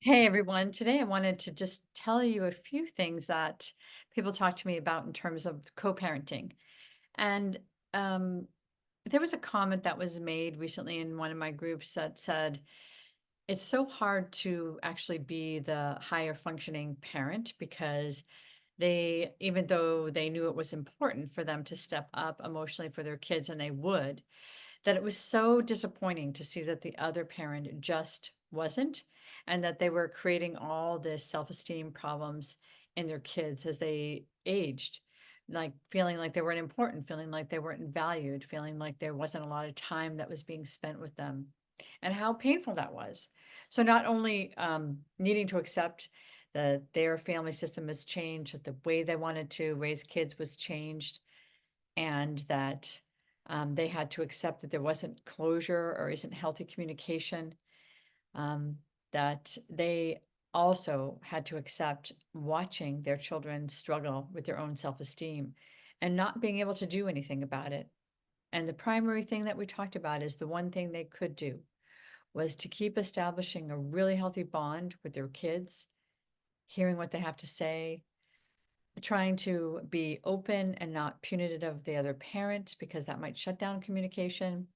Hey everyone, today I wanted to just tell you a few things that people talk to me about in terms of co-parenting. And um, there was a comment that was made recently in one of my groups that said, it's so hard to actually be the higher functioning parent because even though they knew it was important for them to step up emotionally for their kids, and they would, that it was so disappointing to see that the other parent just wasn't, and that they were creating all this self-esteem problems in their kids as they aged, like feeling like they weren't important, feeling like they weren't valued, feeling like there wasn't a lot of time that was being spent with them, and how painful that was. So not only needing to accept that their family system has changed, that the way they wanted to raise kids was changed, and that they had to accept that there wasn't closure or isn't healthy communication, um, that they also had to accept watching their children struggle with their own self-esteem and not being able to do anything about it. And the primary thing that we talked about is the one thing they could do was to keep establishing a really healthy bond with their kids, hearing what they have to say, trying to be open and not punitive of the other parent because that might shut down communication,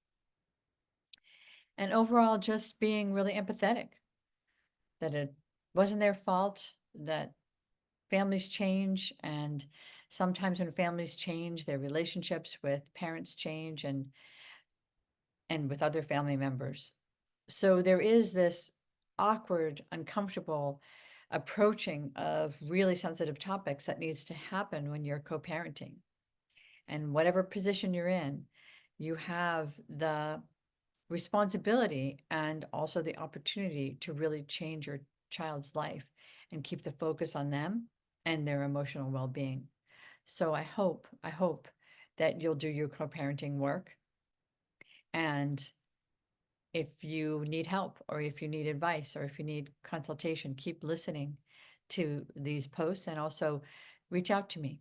and overall just being really empathetic that it wasn't their fault, that families change, and sometimes when families change, their relationships with parents change, and with other family members. So there is this awkward, uncomfortable approaching of really sensitive topics that needs to happen when you're co-parenting. And whatever position you're in, you have the responsibility and also the opportunity to really change your child's life and keep the focus on them and their emotional well-being. So I hope that you'll do your co-parenting work. And if you need help, or if you need advice, or if you need consultation, keep listening to these posts and also reach out to me.